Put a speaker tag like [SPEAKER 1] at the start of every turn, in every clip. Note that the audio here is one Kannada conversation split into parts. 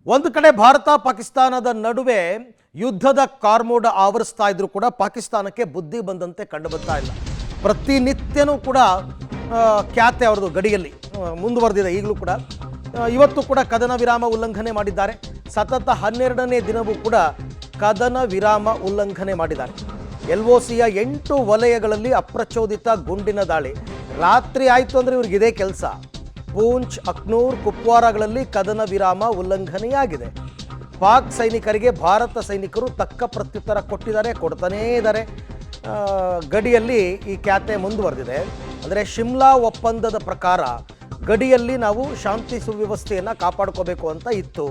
[SPEAKER 1] ಒಂದು ಕಡೆ ಭಾರತ ಪಾಕಿಸ್ತಾನದ ನಡುವೆ ಯುದ್ಧದ ಕಾರ್ಮೋಡ ಆವರಿಸ್ತಾ ಇದ್ರೂ ಕೂಡ ಪಾಕಿಸ್ತಾನಕ್ಕೆ ಬುದ್ಧಿ ಬಂದಂತೆ ಕಂಡು ಬರ್ತಾ ಇಲ್ಲ. ಪ್ರತಿನಿತ್ಯನೂ ಕೂಡ ಖ್ಯಾತೆ ಅವರದು ಗಡಿಯಲ್ಲಿ ಮುಂದುವರೆದಿದೆ. ಈಗಲೂ ಕೂಡ ಇವತ್ತು ಕೂಡ ಕದನ ವಿರಾಮ ಉಲ್ಲಂಘನೆ ಮಾಡಿದ್ದಾರೆ. ಸತತ 12ನೇ ದಿನವೂ ಕೂಡ ಕದನ ವಿರಾಮ ಉಲ್ಲಂಘನೆ ಮಾಡಿದ್ದಾರೆ. LOCಯ 8 ವಲಯಗಳಲ್ಲಿ ಅಪ್ರಚೋದಿತ ಗುಂಡಿನ ದಾಳಿ. ರಾತ್ರಿ ಆಯಿತು ಅಂದರೆ ಇವ್ರಿಗೆ ಇದೇ ಕೆಲಸ. ಪೂಂಚ್, ಅಕ್ನೂರ್, ಕುಪ್ವಾರಾಗಳಲ್ಲಿ ಕದನ ವಿರಾಮ ಉಲ್ಲಂಘನೆಯಾಗಿದೆ. ಪಾಕ್ ಸೈನಿಕರಿಗೆ ಭಾರತ ಸೈನಿಕರು ತಕ್ಕ ಪ್ರತ್ಯುತ್ತರ ಕೊಡ್ತಾನೇ ಇದ್ದಾರೆ. ಗಡಿಯಲ್ಲಿ ಈ ಖ್ಯಾತೆ ಮುಂದುವರೆದಿದೆ. ಅಂದರೆ ಶಿಮ್ಲಾ ಒಪ್ಪಂದದ ಪ್ರಕಾರ ಗಡಿಯಲ್ಲಿ ನಾವು ಶಾಂತಿ ಸುವ್ಯವಸ್ಥೆಯನ್ನು ಕಾಪಾಡ್ಕೋಬೇಕು ಅಂತ ಇತ್ತು.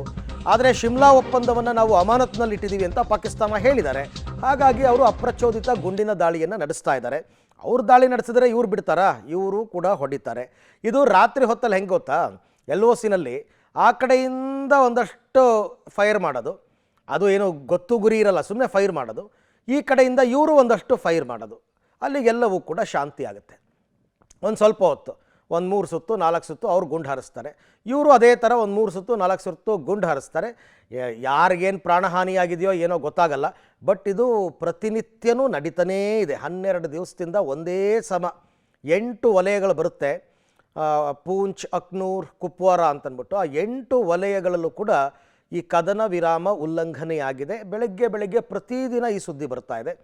[SPEAKER 1] ಆದರೆ ಶಿಮ್ಲಾ ಒಪ್ಪಂದವನ್ನು ನಾವು ಅಮಾನತ್ನಲ್ಲಿ ಇಟ್ಟಿದ್ದೀವಿ ಅಂತ ಪಾಕಿಸ್ತಾನ ಹೇಳಿದ್ದಾರೆ. ಹಾಗಾಗಿ ಅವರು ಅಪ್ರಚೋದಿತ ಗುಂಡಿನ ದಾಳಿಯನ್ನು ನಡೆಸ್ತಾ ಇದ್ದಾರೆ. ಅವ್ರು ದಾಳಿ ನಡೆಸಿದ್ರೆ ಇವ್ರು ಬಿಡ್ತಾರಾ? ಇವರು ಕೂಡ ಹೊಡಿತಾರೆ. ಇದು ರಾತ್ರಿ ಹೊತ್ತಲ್ಲಿ ಹೆಂಗೆ ಗೊತ್ತಾ, LOCನಲ್ಲಿ ಆ ಕಡೆಯಿಂದ ಒಂದಷ್ಟು ಫೈರ್ ಮಾಡೋದು, ಅದು ಏನು ಗೊತ್ತು ಗುರಿ ಇರಲ್ಲ, ಸುಮ್ಮನೆ ಫೈರ್ ಮಾಡೋದು. ಈ ಕಡೆಯಿಂದ ಇವರು ಒಂದಷ್ಟು ಫೈರ್ ಮಾಡೋದು. ಅಲ್ಲಿಗೆಲ್ಲವೂ ಕೂಡ ಶಾಂತಿ ಆಗುತ್ತೆ. ಒಂದು ಸ್ವಲ್ಪ ಹೊತ್ತು, ಒಂದು 3 ಸುತ್ತು 4 ಸುತ್ತು ಅವ್ರು ಗುಂಡು ಹಾರಿಸ್ತಾರೆ. ಇವರು ಅದೇ ಥರ ಒಂದು 3 ಸುತ್ತು 4 ಸುತ್ತು ಗುಂಡು ಹಾರಿಸ್ತಾರೆ. ಯಾರಿಗೇನು ಪ್ರಾಣಹಾನಿಯಾಗಿದೆಯೋ ಏನೋ ಗೊತ್ತಾಗಲ್ಲ. ಬಟ್ ಇದು ಪ್ರತಿನಿತ್ಯನೂ ನಡೀತಾನೇ ಇದೆ. 12 ದಿವಸದಿಂದ ಒಂದೇ ಸಮ 8 ವಲಯಗಳು ಬರುತ್ತೆ. ಪೂಂಚ್, ಅಕ್ನೂರ್, ಕುಪ್ವಾರಾ ಅಂತಂದ್ಬಿಟ್ಟು ಆ 8 ವಲಯಗಳಲ್ಲೂ ಕೂಡ ಈ ಕದನ ವಿರಾಮ ಉಲ್ಲಂಘನೆಯಾಗಿದೆ. ಬೆಳಗ್ಗೆ ಪ್ರತಿದಿನ ಈ ಸುದ್ದಿ ಬರ್ತಾ ಇದೆ.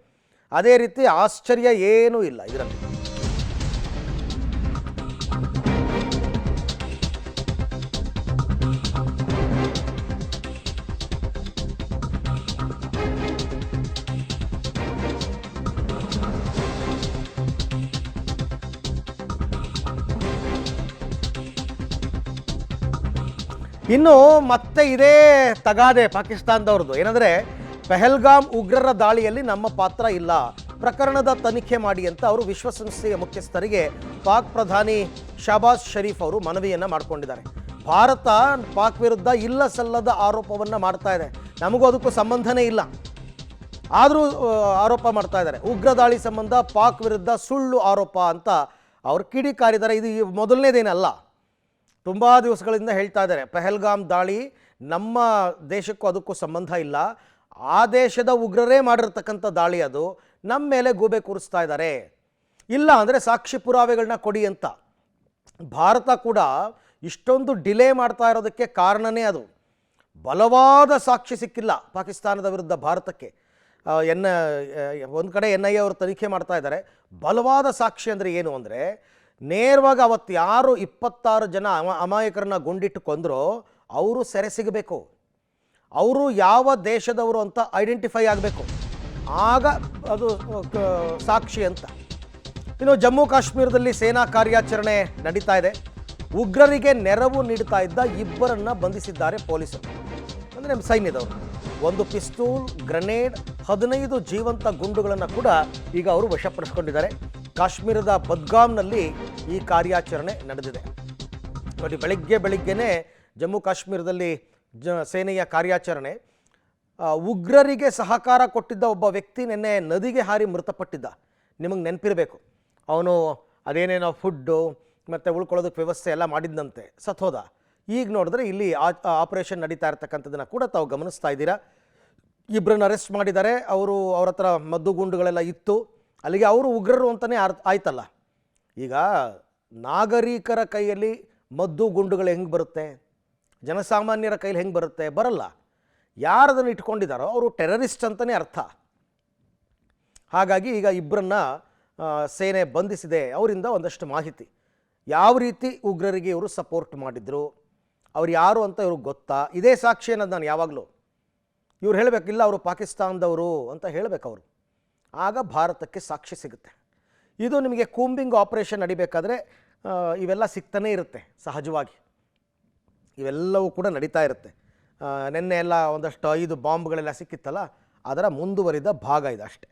[SPEAKER 1] ಅದೇ ರೀತಿ ಆಶ್ಚರ್ಯ ಏನೂ ಇಲ್ಲ ಇದರಲ್ಲಿ. ಇನ್ನು ಮತ್ತೆ ಇದೇ ತಗಾದೆ ಪಾಕಿಸ್ತಾನದವ್ರದ್ದು. ಏನಂದರೆ, ಪೆಹಲ್ಗಾಮ್ ಉಗ್ರರ ದಾಳಿಯಲ್ಲಿ ನಮ್ಮ ಪಾತ್ರ ಇಲ್ಲ, ಪ್ರಕರಣದ ತನಿಖೆ ಮಾಡಿ ಅಂತ ಅವರು ವಿಶ್ವಸಂಸ್ಥೆಯ ಮುಖ್ಯಸ್ಥರಿಗೆ ಪಾಕ್ ಪ್ರಧಾನಿ ಶಹಬಾಜ್ ಶರೀಫ್ ಅವರು ಮನವಿಯನ್ನು ಮಾಡಿಕೊಂಡಿದ್ದಾರೆ. ಭಾರತ ಪಾಕ್ ವಿರುದ್ಧ ಇಲ್ಲ ಸಲ್ಲದ ಆರೋಪವನ್ನು ಮಾಡ್ತಾ ಇದೆ. ನಮಗೂ ಅದಕ್ಕೂ ಸಂಬಂಧನೇ ಇಲ್ಲ, ಆದರೂ ಆರೋಪ ಮಾಡ್ತಾ ಇದ್ದಾರೆ. ಉಗ್ರ ದಾಳಿ ಸಂಬಂಧ ಪಾಕ್ ವಿರುದ್ಧ ಸುಳ್ಳು ಆರೋಪ ಅಂತ ಅವರು ಕಿಡಿಕಾರಿದ್ದಾರೆ. ಇದು ಮೊದಲನೇದೇನಲ್ಲ, ತುಂಬ ದಿವಸಗಳಿಂದ ಹೇಳ್ತಾ ಇದ್ದಾರೆ. ಪೆಹಲ್ಗಾಮ್ ದಾಳಿ ನಮ್ಮ ದೇಶಕ್ಕೂ ಅದಕ್ಕೂ ಸಂಬಂಧ ಇಲ್ಲ, ಆ ದೇಶದ ಉಗ್ರರೇ ಮಾಡಿರ್ತಕ್ಕಂಥ ದಾಳಿ, ಅದು ನಮ್ಮ ಮೇಲೆ ಗೂಬೆ ಕೂರಿಸ್ತಾ ಇದ್ದಾರೆ. ಇಲ್ಲ ಅಂದರೆ ಸಾಕ್ಷಿ ಪುರಾವೆಗಳನ್ನ ಕೊಡಿ ಅಂತ. ಭಾರತ ಕೂಡ ಇಷ್ಟೊಂದು ಡಿಲೇ ಮಾಡ್ತಾ ಇರೋದಕ್ಕೆ ಕಾರಣನೇ ಅದು. ಬಲವಾದ ಸಾಕ್ಷಿ ಸಿಕ್ಕಿಲ್ಲ ಪಾಕಿಸ್ತಾನದ ವಿರುದ್ಧ ಭಾರತಕ್ಕೆ. ಒಂದು ಕಡೆ NIA ಅವರು ತನಿಖೆ ಮಾಡ್ತಾ ಇದ್ದಾರೆ. ಬಲವಾದ ಸಾಕ್ಷಿ ಅಂದರೆ ಏನು ಅಂದರೆ, ನೇರವಾಗಿ ಅವತ್ತು ಯಾರು 26 ಜನ ಅಮಾಯಕರನ್ನ ಗುಂಡಿಟ್ಟು ಕೊಂದರೋ ಅವರು ಸೆರೆ ಸಿಗಬೇಕು, ಅವರು ಯಾವ ದೇಶದವರು ಅಂತ ಐಡೆಂಟಿಫೈ ಆಗಬೇಕು, ಆಗ ಅದು ಸಾಕ್ಷಿ ಅಂತ. ಇನ್ನು ಜಮ್ಮು ಕಾಶ್ಮೀರದಲ್ಲಿ ಸೇನಾ ಕಾರ್ಯಾಚರಣೆ ನಡೀತಾ ಇದೆ. ಉಗ್ರರಿಗೆ ನೆರವು ನೀಡ್ತಾ ಇದ್ದ 2 ಬಂಧಿಸಿದ್ದಾರೆ ಪೊಲೀಸರು, ಅಂದರೆ ನಮ್ಮ ಸೈನ್ಯದವರು. ಒಂದು ಪಿಸ್ತೂಲ್, ಗ್ರೆನೇಡ್, 15 ಜೀವಂತ ಗುಂಡುಗಳನ್ನು ಕೂಡ ಈಗ ಅವರು ವಶಪಡಿಸಿಕೊಂಡಿದ್ದಾರೆ. ಕಾಶ್ಮೀರದ ಬದ್ಗಾಮ್ನಲ್ಲಿ ಈ ಕಾರ್ಯಾಚರಣೆ ನಡೆದಿದೆ. ನೋಡಿ, ಬೆಳಿಗ್ಗೆನೇ ಜಮ್ಮು ಕಾಶ್ಮೀರದಲ್ಲಿ ಸೇನೆಯ ಕಾರ್ಯಾಚರಣೆ. ಉಗ್ರರಿಗೆ ಸಹಕಾರ ಕೊಟ್ಟಿದ್ದ ಒಬ್ಬ ವ್ಯಕ್ತಿ ನಿನ್ನೆ ನದಿಗೆ ಹಾರಿ ಮೃತಪಟ್ಟಿದ್ದ. ನಿಮಗೆ ನೆನಪಿರಬೇಕು, ಅವನು ಅದೇನೇನೋ ಫುಡ್ಡು ಮತ್ತು ಉಳ್ಕೊಳ್ಳೋದಕ್ಕೆ ವ್ಯವಸ್ಥೆ ಎಲ್ಲ ಮಾಡಿದ್ದಂತೆ, ಸತ್ತೋದ. ಈಗ ನೋಡಿದ್ರೆ ಇಲ್ಲಿ ಆಪರೇಷನ್ ನಡೀತಾ ಇರ್ತಕ್ಕಂಥದ್ದನ್ನು ಕೂಡ ತಾವು ಗಮನಿಸ್ತಾ ಇದ್ದೀರಾ. 2 ಅರೆಸ್ಟ್ ಮಾಡಿದ್ದಾರೆ. ಅವ್ರ ಹತ್ರ ಮದ್ದು ಗುಂಡುಗಳೆಲ್ಲ ಇತ್ತು. ಅಲ್ಲಿಗೆ ಅವರು ಉಗ್ರರು ಅಂತಲೇ ಆಯ್ತಲ್ಲ. ಈಗ ನಾಗರಿಕರ ಕೈಯಲ್ಲಿ ಮದ್ದು ಗುಂಡುಗಳು ಹೆಂಗೆ ಬರುತ್ತೆ, ಜನಸಾಮಾನ್ಯರ ಕೈಯಲ್ಲಿ ಹೆಂಗೆ ಬರುತ್ತೆ? ಬರಲ್ಲ. ಯಾರದನ್ನು ಇಟ್ಕೊಂಡಿದ್ದಾರೋ ಅವರು ಟೆರರಿಸ್ಟ್ ಅಂತಲೇ ಅರ್ಥ. ಹಾಗಾಗಿ ಈಗ 2 ಸೇನೆ ಬಂಧಿಸಿದೆ. ಅವರಿಂದ ಒಂದಷ್ಟು ಮಾಹಿತಿ, ಯಾವ ರೀತಿ ಉಗ್ರರಿಗೆ ಇವರು ಸಪೋರ್ಟ್ ಮಾಡಿದ್ರು, ಅವ್ರು ಯಾರು ಅಂತ ಇವ್ರಿಗೆ ಗೊತ್ತಾ? ಇದೇ ಸಾಕ್ಷಿ ಅನ್ನೋದು ನಾನು ಯಾವಾಗಲೂ ಇವ್ರು ಹೇಳಬೇಕಿಲ್ಲ, ಅವರು ಪಾಕಿಸ್ತಾನದವರು ಅಂತ ಹೇಳಬೇಕು ಅವರು. ಆಗ ಭಾರತಕ್ಕೆ ಸಾಕ್ಷಿ ಸಿಗುತ್ತೆ. ಇದು ನಿಮಗೆ ಕೂಂಬಿಂಗ್ ಆಪರೇಷನ್ ನಡಿಬೇಕಾದ್ರೆ ಇವೆಲ್ಲ ಸಿಗ್ತಾನೇ ಇರುತ್ತೆ ಸಹಜವಾಗಿ. ಇವೆಲ್ಲವೂ ಕೂಡ ನಡೀತಾ ಇರುತ್ತೆ. ನಿನ್ನೆ ಎಲ್ಲ ಒಂದಷ್ಟು 5 ಬಾಂಬ್ಗಳೆಲ್ಲ ಸಿಕ್ಕಿತ್ತಲ್ಲ, ಅದರ ಮುಂದುವರಿದ ಭಾಗ ಇದು ಅಷ್ಟೇ.